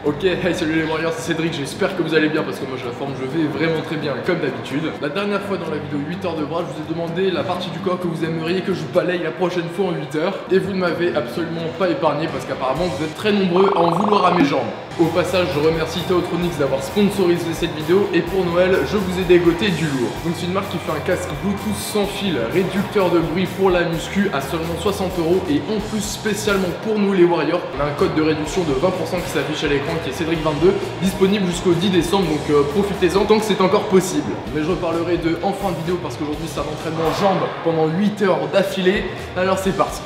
Ok, hey salut les warriors, c'est Cédric, j'espère que vous allez bien parce que moi je la forme, je vais vraiment très bien comme d'habitude. La dernière fois dans la vidéo 8 heures de bras, je vous ai demandé la partie du corps que vous aimeriez que je vous balaye la prochaine fois en 8 heures. Et vous ne m'avez absolument pas épargné parce qu'apparemment vous êtes très nombreux à en vouloir à mes jambes. Au passage, je remercie Teotronics d'avoir sponsorisé cette vidéo et pour Noël, je vous ai dégoté du lourd. Donc c'est une marque qui fait un casque Bluetooth sans fil, réducteur de bruit pour la muscu à seulement 60 € et en plus spécialement pour nous les warriors, on a un code de réduction de 20% qui s'affiche à l'écran qui est Cédric22, disponible jusqu'au 10 décembre donc profitez-en tant que c'est encore possible. Mais je reparlerai de en fin de vidéo parce qu'aujourd'hui c'est un entraînement jambes pendant 8 heures d'affilée, alors c'est parti.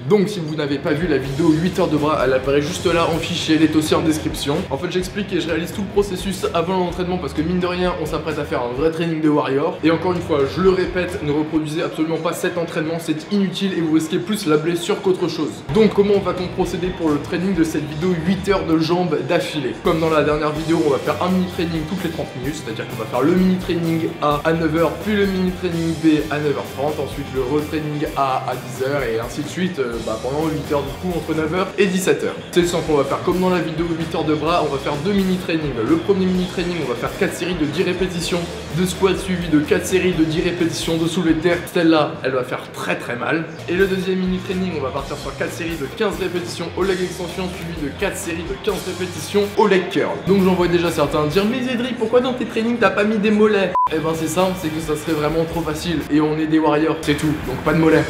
Donc si vous n'avez pas vu la vidéo 8 heures de bras, elle apparaît juste là en fichier, elle est aussi en description. En fait j'explique et je réalise tout le processus avant l'entraînement parce que mine de rien on s'apprête à faire un vrai training de warrior. Et encore une fois je le répète, ne reproduisez absolument pas cet entraînement, c'est inutile et vous risquez plus la blessure qu'autre chose. Donc comment va-t-on procéder pour le training de cette vidéo 8 heures de jambes d'affilée? Comme dans la dernière vidéo on va faire un mini training toutes les 30 minutes, c'est-à-dire qu'on va faire le mini training A à 9 h, puis le mini training B à 9 h 30, ensuite le retraining A à 10 h et ainsi de suite. Pendant 8 heures du coup entre 9 h et 17 h. C'est simple, on va faire comme dans la vidéo 8 heures de bras, on va faire deux mini trainings. Le premier mini training, on va faire 4 séries de 10 répétitions de squat suivi de 4 séries de 10 répétitions de soulevé de terre. Celle-là, elle va faire très mal. Et le deuxième mini training, on va partir sur 4 séries de 15 répétitions au leg extension suivi de 4 séries de 15 répétitions au leg curl. Donc j'en vois déjà certains dire mais Cédric, pourquoi dans tes trainings t'as pas mis des mollets? Eh ben c'est simple, c'est que ça serait vraiment trop facile et on est des warriors, c'est tout, donc pas de mollets.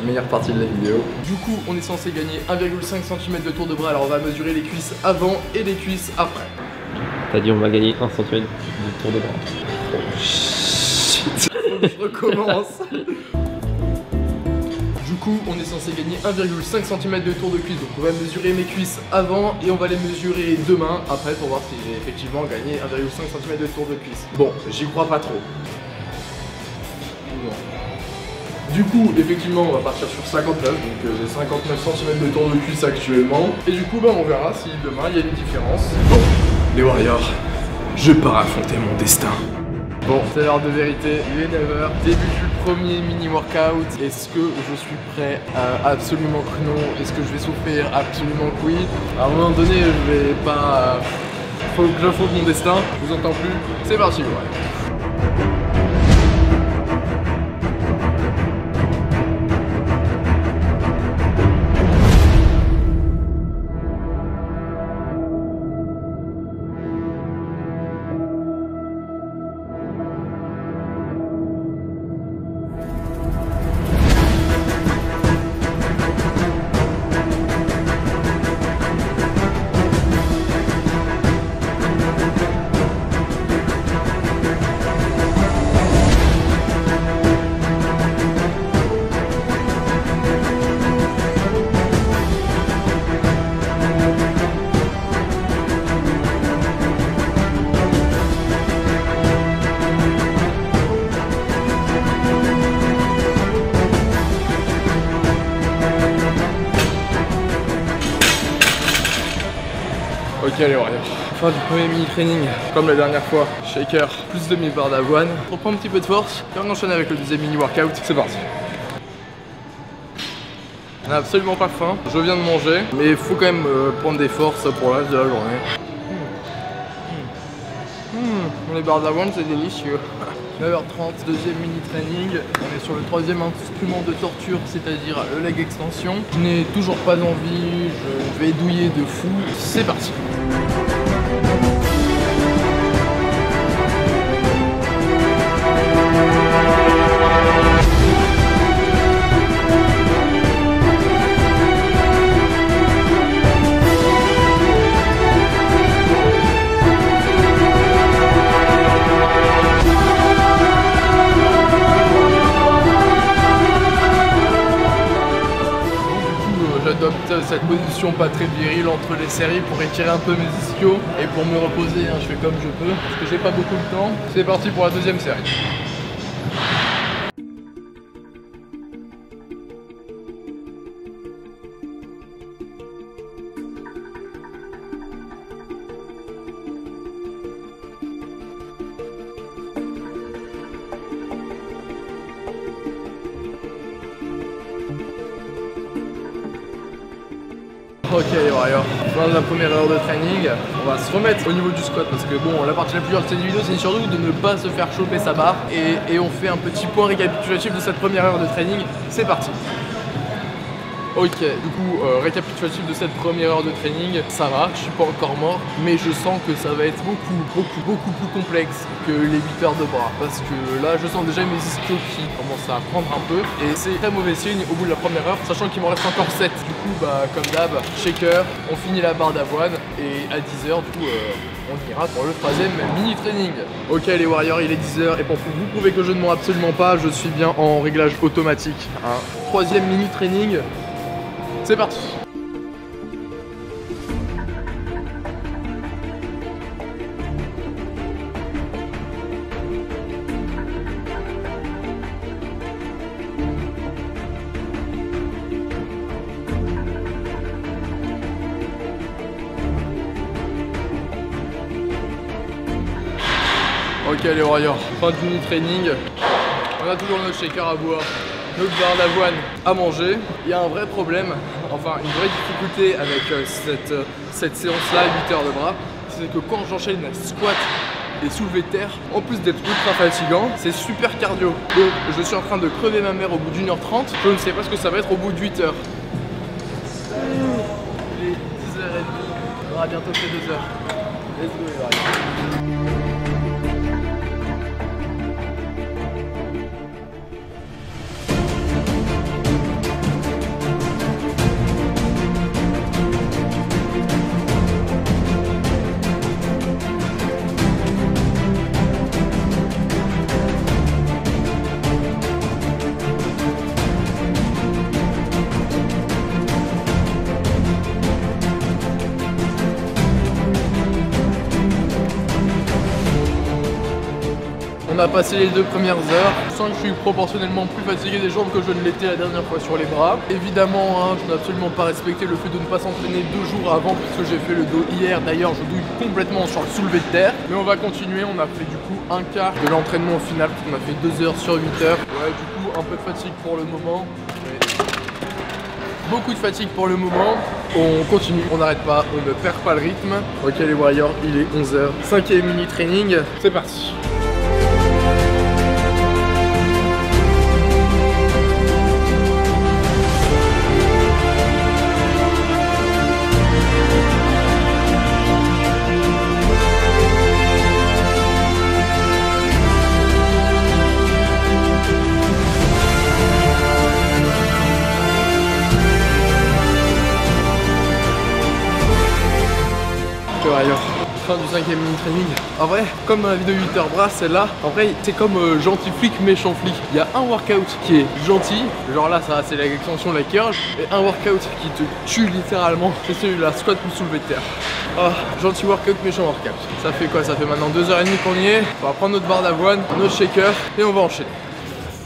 Meilleure partie de la vidéo. Du coup, on est censé gagner 1,5 cm de tour de bras. Alors, on va mesurer les cuisses avant et les cuisses après. T'as dit on va gagner 1 cm de tour de bras. Oh shit. Faut que je recommence. Du coup, on est censé gagner 1,5 cm de tour de cuisse. Donc, on va mesurer mes cuisses avant et on va les mesurer demain après pour voir si j'ai effectivement gagné 1,5 cm de tour de cuisse. Bon, j'y crois pas trop. Du coup, effectivement, on va partir sur 59, donc j'ai 59 cm de tour de cuisse actuellement. Et du coup, on verra si demain il y a une différence. Bon, les warriors, je pars affronter mon destin. Bon, c'est l'heure de vérité, il est 9 h, début du premier mini workout. Est-ce que je suis prêt? Absolument que non. Est-ce que je vais souffrir? Absolument que oui. À un moment donné, je vais pas... faut que j'affronte mon destin, je vous entends plus. C'est parti, ouais. Ok les warriors, fin du premier mini training, comme la dernière fois, shaker plus demi-barre d'avoine. On reprend un petit peu de force et on enchaîne avec le deuxième mini workout, c'est parti. On n'a absolument pas faim, je viens de manger, mais il faut quand même prendre des forces pour le reste de la journée. Les barres d'avoine c'est délicieux. 9h30, deuxième mini training, on est sur le troisième instrument de torture, c'est-à-dire le leg extension. Je n'ai toujours pas envie, je vais douiller de fou, c'est parti. J'adopte cette position pas très virile entre les séries pour étirer un peu mes ischios et pour me reposer, je fais comme je peux parce que j'ai pas beaucoup de temps. C'est parti pour la deuxième série. Ok les warriors, fin de la première heure de training, on va se remettre au niveau du squat parce que bon, la partie la plus dure de cette vidéo c'est surtout de ne pas se faire choper sa barre et on fait un petit point récapitulatif de cette première heure de training, c'est parti. Ok, du coup, récapitulatif de cette première heure de training, ça va, je suis pas encore mort, mais je sens que ça va être beaucoup plus complexe que les 8 heures de bras, parce que là, je sens déjà mes ischios qui commencent à prendre un peu, et c'est très mauvais signe au bout de la première heure, sachant qu'il m'en reste encore 7. Du coup, bah, comme d'hab, shaker, on finit la barre d'avoine, et à 10 heures, du coup, on ira pour le troisième mini training. Ok les warriors, il est 10 heures, et pour vous prouver que je ne mens absolument pas, je suis bien en réglage automatique. Hein. Troisième mini training. C'est parti. Ok les warriors, fin du mini training. On a toujours notre shaker à boire, notre barre d'avoine à manger. Il y a un vrai problème, enfin une vraie difficulté avec cette séance là, 8 heures de bras, c'est que quand j'enchaîne squat et soulevé de terre, en plus d'être ultra fatigant, c'est super cardio. Donc je suis en train de crever ma mère au bout d'1h30, je ne sais pas ce que ça va être au bout de 8 heures. Il est 10h30, on aura bientôt fait 2 heures. Let's go les warriors. On a passé les 2 premières heures, je sens que je suis proportionnellement plus fatigué des jambes que je ne l'étais la dernière fois sur les bras. Évidemment, hein, je n'ai absolument pas respecté le fait de ne pas s'entraîner 2 jours avant puisque j'ai fait le dos hier. D'ailleurs, je douille complètement sur le soulevé de terre. Mais on va continuer, on a fait du coup un quart de l'entraînement final, on a fait 2 heures sur 8 heures. Ouais, du coup, un peu de fatigue pour le moment. Mais beaucoup de fatigue pour le moment. On continue, on n'arrête pas, on ne perd pas le rythme. Ok les warriors, il est 11h. 5e mini training, c'est parti. Fin du 5e mini training. En vrai, comme dans la vidéo 8 heures bras, celle-là, en vrai, c'est comme gentil flic, méchant flic. Il y a un workout qui est gentil, genre là, ça c'est l'extension de la curl, et un workout qui te tue littéralement, c'est celui-là, squat ou soulevé de terre. Oh, gentil workout, méchant workout. Ça fait quoi? Ça fait maintenant 2h30 qu'on y est. On va prendre notre barre d'avoine, notre shaker, et on va enchaîner.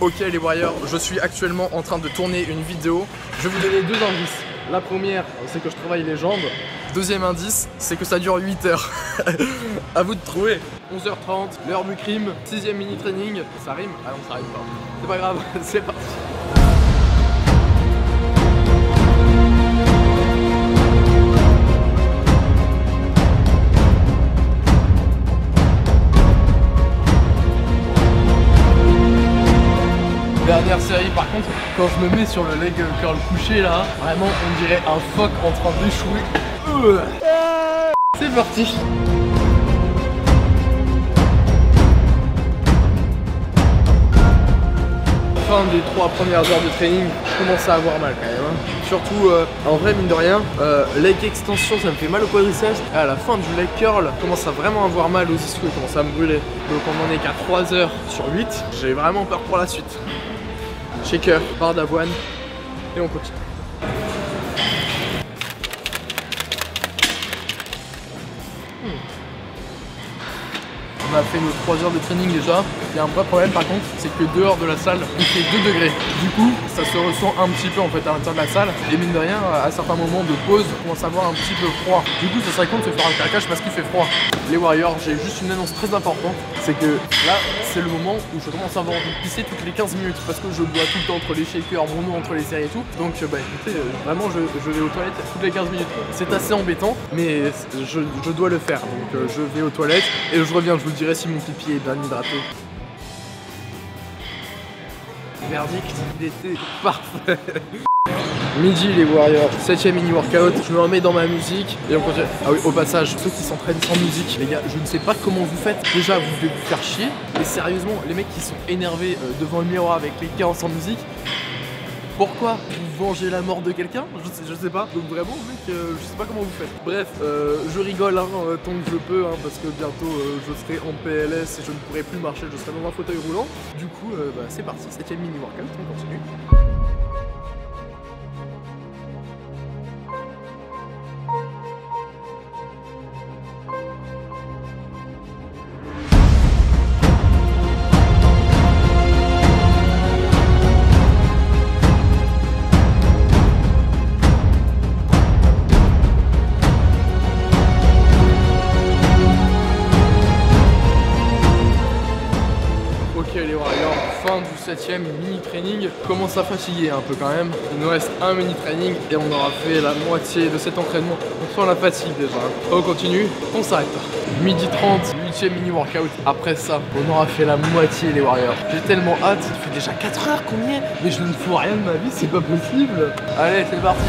Ok les warriors, je suis actuellement en train de tourner une vidéo. Je vais vous donner 2 indices. La première, c'est que je travaille les jambes. Deuxième indice, c'est que ça dure 8 heures. À vous de trouver. 11h30, l'heure du crime, 6e mini training. Ça rime? Ah non, ça rime pas. C'est pas grave, c'est parti. Dernière série, par contre, quand je me mets sur le leg curl couché là, vraiment on dirait un phoque en train d'échouer. C'est parti. Fin des 3 premières heures de training, je commence à avoir mal quand même. Hein. Surtout, en vrai, mine de rien, leg extension, ça me fait mal au quadriceps. À la fin du leg curl, je commence à vraiment avoir mal aux ischios, il commence à me brûler. Donc on en est qu'à 3 heures sur 8. J'ai vraiment peur pour la suite. Shaker, barre d'avoine, et on continue. On a fait nos 3 heures de training déjà. Il y a un vrai problème par contre, c'est que dehors de la salle, il fait 2 degrés. Du coup, ça se ressent un petit peu en fait à l'intérieur de la salle. Et mine de rien, à certains moments de pause, on commence à avoir un petit peu froid. Du coup, ça serait con de se faire un craquage parce qu'il fait froid. Les Warriors, j'ai juste une annonce très importante, c'est que là, c'est le moment où je commence à avoir envie de pisser toutes les 15 minutes parce que je bois tout le temps entre les shakers, mon eau entre les séries et tout. Donc bah écoutez, vraiment je vais aux toilettes toutes les 15 minutes. C'est assez embêtant, mais je dois le faire. Donc je vais aux toilettes et je reviens, je vous dirai si mon pipi est bien hydraté. Verdict, il était parfait. Midi les Warriors, 7ème mini workout, je me remets dans ma musique et on continue. Ah oui, au passage, ceux qui s'entraînent sans musique, les gars, je ne sais pas comment vous faites. Déjà, vous devez vous faire chier. Et sérieusement, les mecs qui sont énervés devant le miroir avec les gars sans musique, pourquoi vous vengez la mort de quelqu'un? Je sais pas. Donc vraiment, mec, je sais pas comment vous faites. Bref, je rigole tant que je peux, parce que bientôt je serai en PLS et je ne pourrai plus marcher, je serai dans un fauteuil roulant. Du coup, bah, c'est parti, 7ème mini workout, on continue. Les Warriors, fin du 7ème mini training, commence à fatiguer un peu quand même. Il nous reste un mini training et on aura fait la moitié de cet entraînement. On sent la fatigue déjà. On continue, on s'arrête pas. Midi 30, 8ème mini workout. Après ça, on aura fait la moitié les Warriors. J'ai tellement hâte, ça fait déjà 4 heures qu'on y est, mais je ne fous rien de ma vie, c'est pas possible. Allez, c'est parti.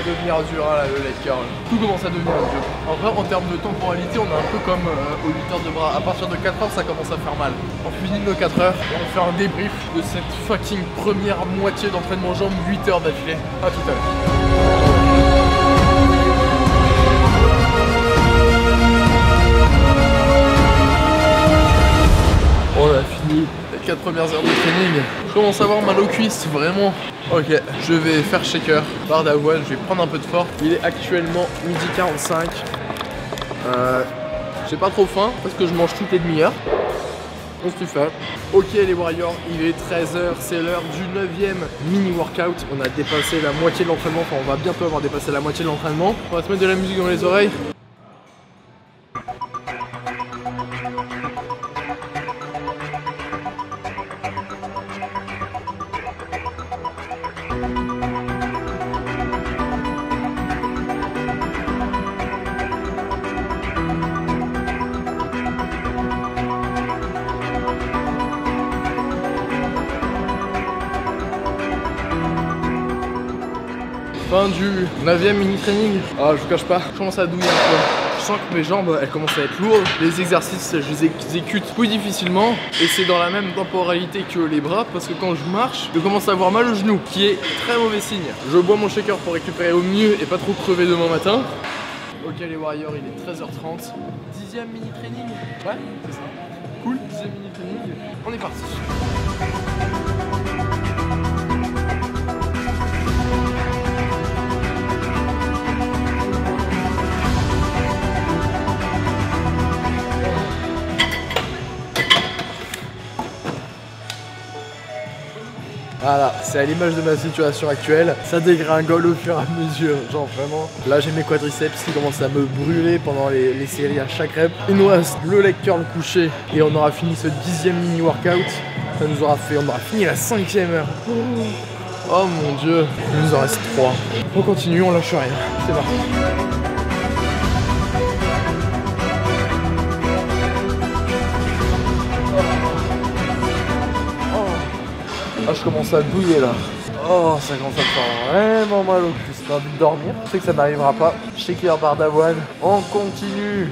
Devenir dur là, le leg curl. Tout commence à devenir dur. En vrai, en termes de temporalité, on est un peu comme aux 8 heures de bras. À partir de 4 heures, ça commence à faire mal. On finit nos 4 heures et on fait un débrief de cette fucking première moitié d'entraînement jambes 8 heures d'affilée. A tout à l'heure. On a fini les 4 premières heures de training. Je commence à avoir mal aux cuisses, vraiment. Ok, je vais faire shaker, barre d'avoine, je vais prendre un peu de force. Il est actuellement midi 45. J'ai pas trop faim parce que je mange toutes les demi-heures. On se fait. Ok les Warriors, il est 13 h, c'est l'heure du 9ème mini workout. On a dépassé la moitié de l'entraînement, enfin on va bientôt avoir dépassé la moitié de l'entraînement. On va se mettre de la musique dans les oreilles. Fin du 9ème mini training. Ah, je vous cache pas, je commence à douiller un peu. Je sens que mes jambes elles commencent à être lourdes. Les exercices je les exécute plus difficilement. Et c'est dans la même temporalité que les bras. Parce que quand je marche, je commence à avoir mal au genou, qui est très mauvais signe. Je bois mon shaker pour récupérer au mieux et pas trop crever demain matin. Ok les Warriors, il est 13h30. 10ème mini training. Ouais, c'est ça. Cool, 10ème mini training. On est parti. Voilà, c'est à l'image de ma situation actuelle, ça dégringole au fur et à mesure, genre vraiment. Là j'ai mes quadriceps qui commencent à me brûler pendant les séries à chaque rep. Il nous reste le leg curl couché et on aura fini ce 10ème mini workout. Ça nous aura fait, on aura fini la 5ème heure. Oh mon dieu, il nous en reste 3. On continue, on lâche rien, c'est parti. Ah, je commence à douiller là. Oh, ça commence à me faire vraiment mal au cul. J'ai envie de dormir. Je sais que ça n'arrivera pas. Shaker barre d'avoine. On continue.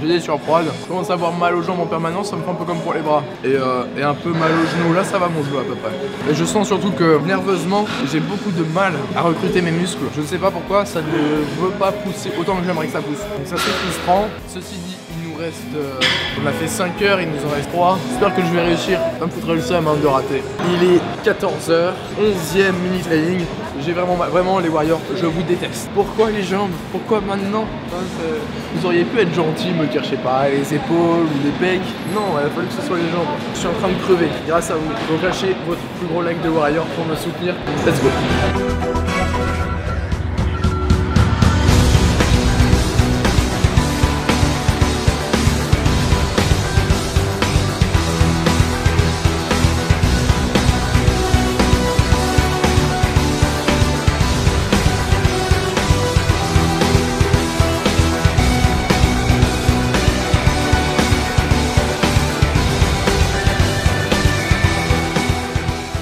J'ai des surfroides, je commence à avoir mal aux jambes en permanence, ça me fait un peu comme pour les bras. Et un peu mal aux genoux, là ça va mon genou à peu près. Et je sens surtout que nerveusement, j'ai beaucoup de mal à recruter mes muscles. Je ne sais pas pourquoi, ça ne veut pas pousser autant que j'aimerais que ça pousse. Donc ça c'est frustrant. Ceci dit, il nous reste... on a fait 5 heures, il nous en reste 3. J'espère que je vais réussir. Ça me foutrait le seum de rater. Il est 14h, 11e mini training. J'ai vraiment les Warriors, je vous déteste. Pourquoi les jambes? Pourquoi maintenant? Vous auriez pu être gentil, me dire, je sais pas, les épaules ou les pecs. Non, il a fallu que ce soit les jambes. Je suis en train de crever, grâce à vous. Donc lâchez votre plus gros like de Warrior pour me soutenir. Let's go.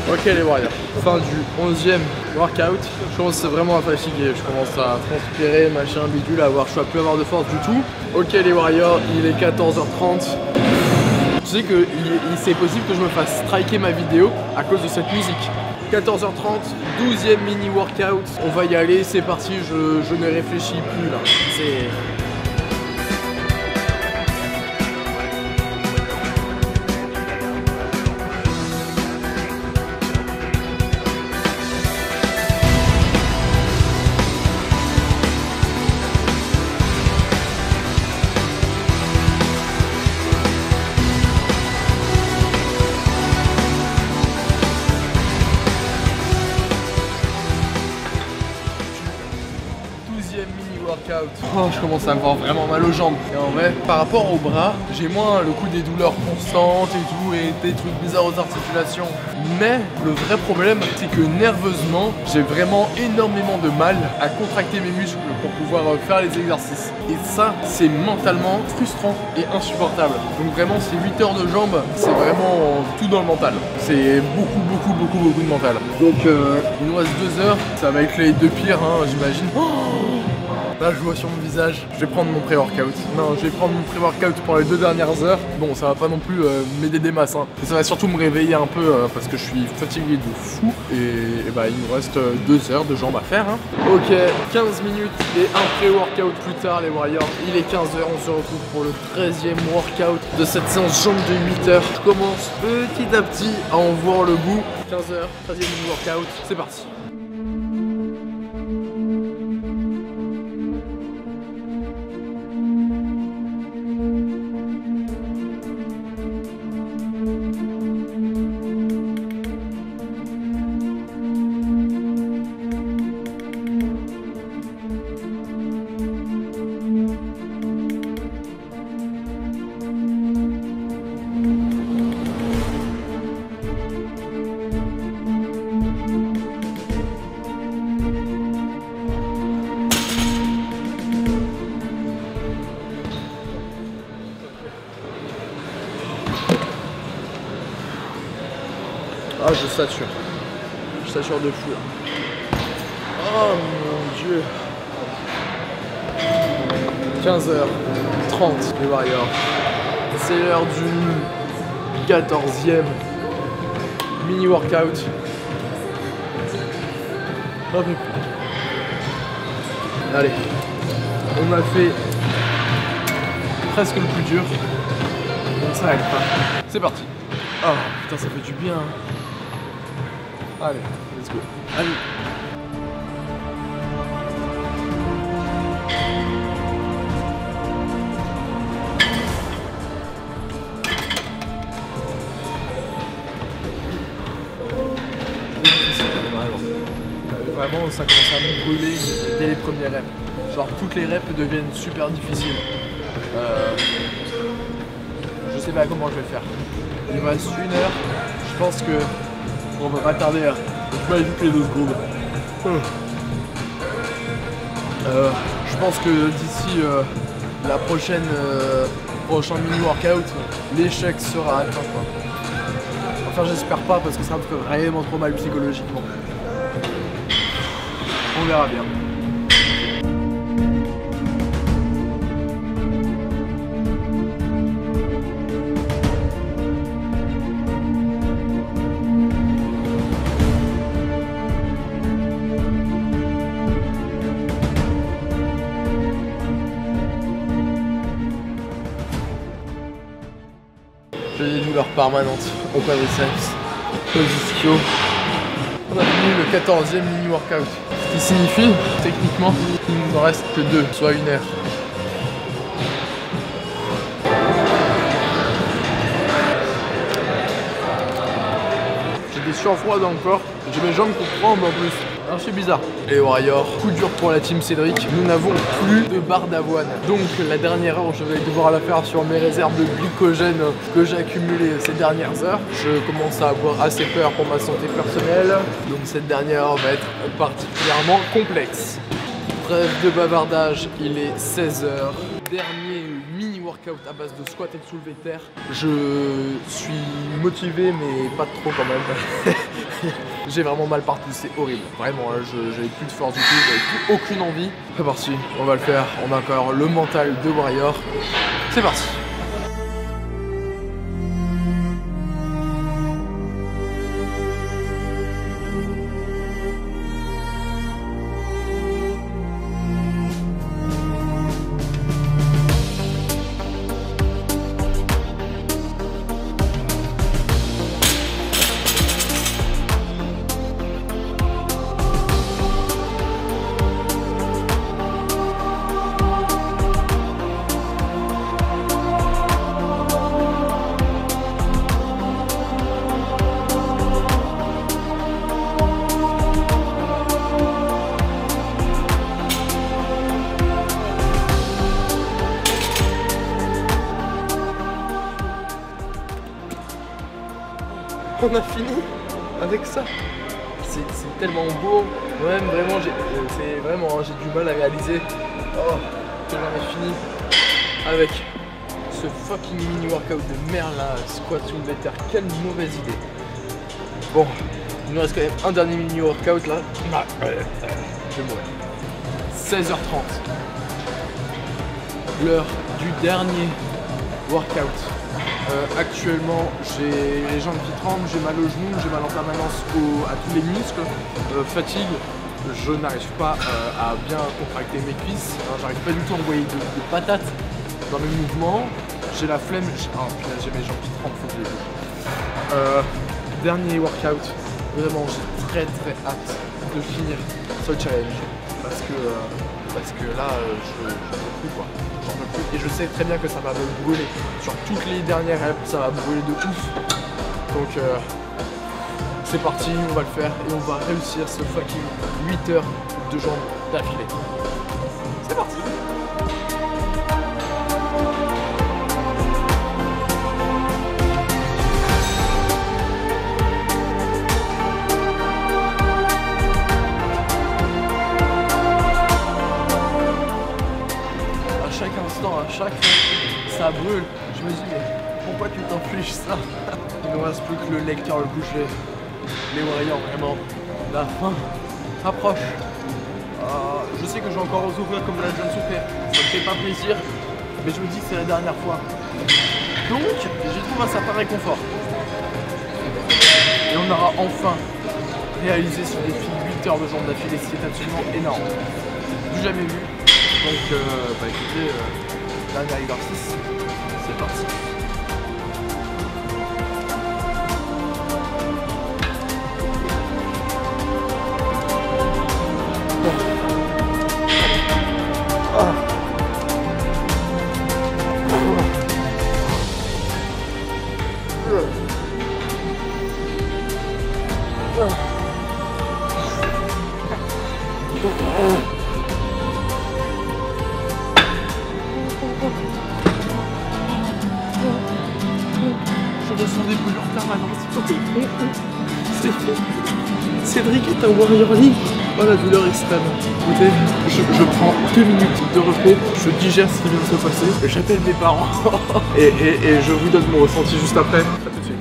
Ok les Warriors, fin du 11e workout. Je commence vraiment à fatiguer, je commence à transpirer, machin, bidule, je ne vais plus avoir de force du tout. Ok les Warriors, il est 14h30. Tu sais que c'est possible que je me fasse striker ma vidéo à cause de cette musique. 14h30, 12e mini workout. On va y aller, c'est parti, je ne réfléchis plus là. C'est... Oh, je commence à avoir vraiment mal aux jambes. Et en vrai, par rapport aux bras, j'ai moins le coup des douleurs constantes et tout, et des trucs bizarres aux articulations. Mais le vrai problème, c'est que nerveusement, j'ai vraiment énormément de mal à contracter mes muscles pour pouvoir faire les exercices. Et ça, c'est mentalement frustrant et insupportable. Donc vraiment, ces 8 heures de jambes, c'est vraiment tout dans le mental. C'est beaucoup de mental. Donc il nous reste 2 heures, ça va être les 2 pires, hein, j'imagine. Là je vois sur mon visage, je vais prendre mon pré-workout. Non, je vais prendre mon pré-workout pour les 2 dernières heures. Bon, ça va pas non plus m'aider des masses, hein. Ça va surtout me réveiller un peu parce que je suis fatigué de fou. Et bah il nous reste 2 heures de jambes à faire, hein. Ok, 15 minutes et un pré-workout plus tard les Warriors. Il est 15h, on se retrouve pour le 13e workout de cette séance jambes de 8 heures. Je commence petit à petit à en voir le goût. 15h, 13e mini workout, c'est parti. Ah, je sature. Je sature de fou là. Oh mon dieu. 15h30 les Warriors. C'est l'heure du 14e mini workout. Oh, allez. On a fait presque le plus dur. Donc ça aide pas. C'est parti. Oh putain, ça fait du bien. Allez, let's go. Allez. Vraiment, ça commence à me brûler dès les premiers reps. Genre, toutes les reps deviennent super difficiles. Je sais pas comment je vais faire. Il me reste 1 heure. Je pense que on va pas tarder là. Je vais éviter les 2 secondes. Je pense que d'ici la prochain mini workout, l'échec sera atteint. Enfin, j'espère pas parce que ça me ferait vraiment trop mal psychologiquement. On verra bien. J'ai des douleurs permanentes au quadriceps, aux ischio. On a fini le 14e mini workout. Ce qui signifie, techniquement, qu'il ne nous en reste que 2, soit 1 heure. J'ai des surfroids dans le corps, j'ai mes jambes qui tremblent en plus. C'est bizarre. Et Warrior, coup dur pour la team Cédric. Nous n'avons plus de barre d'avoine. Donc la dernière heure, je vais devoir la faire sur mes réserves de glycogène que j'ai accumulées ces dernières heures. Je commence à avoir assez peur pour ma santé personnelle. Donc cette dernière heure va être particulièrement complexe. Trêve de bavardage, il est 16h. Dernier mini workout à base de squat et de soulevé de terre. Je suis motivé mais pas trop quand même. J'ai vraiment mal partout, c'est horrible. Vraiment, j'avais plus de force du tout, j'avais plus aucune envie. C'est parti, on va le faire. On a encore le mental de Warrior. C'est parti. On a fini avec ça. C'est tellement beau. Moi-même, vraiment, j'ai du mal à réaliser que j'en ai fini avec ce fucking mini workout de merde là, squat soulevé de terre. Quelle mauvaise idée. Bon, il nous reste quand même un dernier mini workout là. Je vais mourir. 16h30. L'heure du dernier workout. Actuellement, j'ai les jambes qui tremblent, j'ai mal aux genoux, j'ai mal en permanence à tous les muscles, fatigue, je n'arrive pas à bien contracter mes cuisses, j'arrive pas du tout à envoyer de patates dans mes mouvements, j'ai la flemme, j'ai mes jambes qui tremblent, faut que je les bouge. Dernier workout, vraiment j'ai très hâte de finir ce challenge parce que là je peux plus quoi. Et je sais très bien que ça va me brûler. Sur toutes les dernières reps, ça va brûler de ouf. Donc c'est parti, on va le faire et on va réussir ce fucking 8 heures de jambes d'affilée. C'est parti. À chaque fois, ça brûle. Je me dis, mais pourquoi tu t'infliges ça? Il ne reste plus que le lecteur, le coucher. Les Warriors, vraiment, la fin approche. Je sais que je vais encore souffrir comme là je viens de souffrir. Ça me fait pas plaisir, mais je me dis que c'est la dernière fois. Donc, j'y trouve un certain réconfort. Et on aura enfin réalisé ce défi 8 heures de jambes d'affilée, ce qui est absolument énorme. Du jamais vu. Donc, écoutez, dernier exercice, c'est parti. Je ressens des brûlures permanentes. C'est fait. Cédric est un Warrior libre. Oh la douleur extrême. Écoutez, je prends 2 minutes de repos, je digère ce qui vient de se passer, j'appelle mes parents et je vous donne mon ressenti juste après. A tout de suite.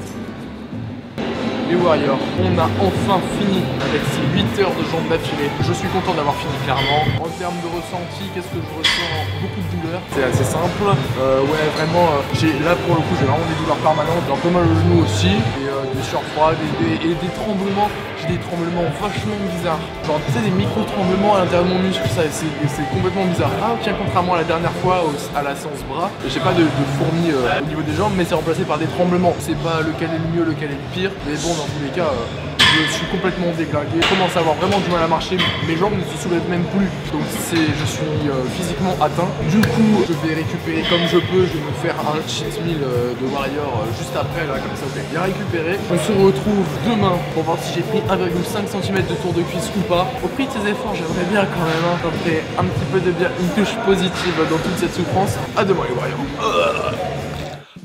Les Warriors, on a enfin fini avec ces 8 heures de jambes d'affilée. Je suis content d'avoir fini clairement. En termes de ressenti, qu'est-ce que je ressens? Beaucoup de douleur. C'est assez simple. Ouais, vraiment, là pour le coup, j'ai vraiment des douleurs permanentes. J'ai un peu mal au genou aussi. Et des surfroids et des tremblements. J'ai des tremblements vachement bizarres. Genre, tu sais, des micro-tremblements à l'intérieur de mon muscle, ça, c'est complètement bizarre. Ah, tiens, contrairement à la dernière fois à la séance bras, j'ai pas de fourmis au niveau des jambes, mais c'est remplacé par des tremblements. C'est pas lequel est le mieux, lequel est le pire. Mais bon, dans tous les cas, je suis complètement déglingué. Je commence à avoir vraiment du mal à marcher. Mes jambes ne se soulèvent même plus. Donc je suis physiquement atteint. Du coup, je vais récupérer comme je peux. Je vais me faire un cheat meal de Warrior juste après, là, comme ça, vous avez bien récupéré. On se retrouve demain pour voir si j'ai pris 1,5 cm de tour de cuisse ou pas. Au prix de ces efforts, j'aimerais bien quand même, ça me fait un petit peu de bien, une touche positive dans toute cette souffrance. À demain les Warriors.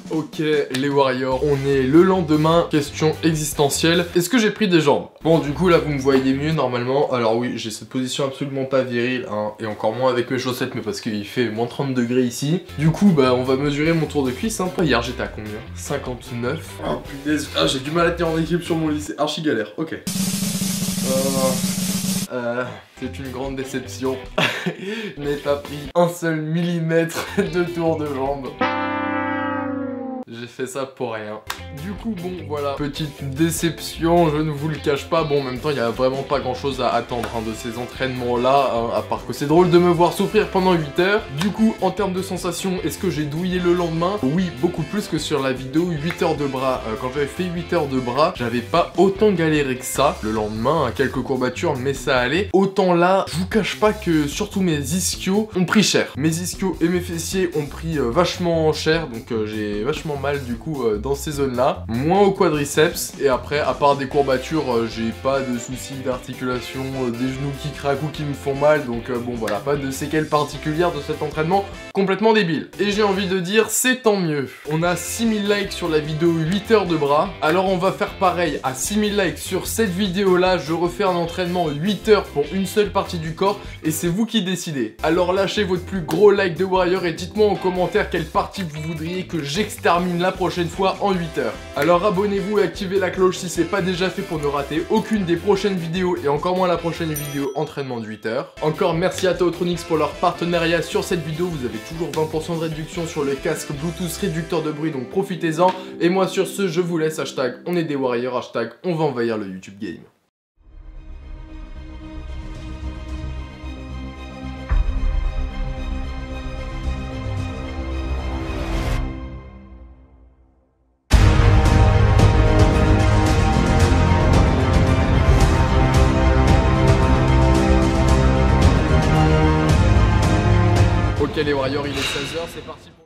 Ok les Warriors, on est le lendemain, question existentielle. Est-ce que j'ai pris des jambes? Bon du coup là vous me voyez mieux normalement. Alors oui, j'ai cette position absolument pas virile hein, et encore moins avec mes chaussettes, mais parce qu'il fait moins 30 degrés ici. Du coup bah on va mesurer mon tour de cuisse hein. Hier j'étais à combien? 59. Oh punaise, ah, j'ai du mal à tenir en équilibre sur mon lit, c'est archi galère. Ok. C'est une grande déception. Je n'ai pas pris un seul millimètre de tour de jambe. J'ai fait ça pour rien. Du coup, bon, voilà. Petite déception, je ne vous le cache pas. Bon, en même temps, il n'y a vraiment pas grand chose à attendre hein, de ces entraînements-là, hein, à part que c'est drôle de me voir souffrir pendant 8 heures. Du coup, en termes de sensations, est-ce que j'ai douillé le lendemain? Oui, beaucoup plus que sur la vidéo 8 heures de bras. Quand j'avais fait 8 heures de bras, j'avais pas autant galéré que ça. Le lendemain, hein, quelques courbatures, mais ça allait. Autant là, je vous cache pas que surtout mes ischios ont pris cher. Mes ischios et mes fessiers ont pris vachement cher, donc j'ai vachement mal du coup dans ces zones là, moins au quadriceps. Et après à part des courbatures j'ai pas de soucis d'articulation, des genoux qui craquent ou qui me font mal, donc bon voilà, pas de séquelles particulières de cet entraînement complètement débile. Et j'ai envie de dire c'est tant mieux. On a 6000 likes sur la vidéo 8 heures de bras, alors on va faire pareil à 6000 likes sur cette vidéo là. Je refais un entraînement 8 heures pour une seule partie du corps et c'est vous qui décidez. Alors lâchez votre plus gros like de Warrior et dites-moi en commentaire quelle partie vous voudriez que j'extermine la prochaine fois en 8 heures. Alors abonnez-vous et activez la cloche si c'est pas déjà fait pour ne rater aucune des prochaines vidéos et encore moins la prochaine vidéo entraînement de 8 heures. Encore merci à Taotronix pour leur partenariat sur cette vidéo. Vous avez toujours 20% de réduction sur le casque Bluetooth réducteur de bruit, donc profitez-en. Et moi sur ce, je vous laisse. Hashtag on est des Warriors, hashtag on va envahir le YouTube Game. Ok les Warriors, il est 16h, c'est parti pour...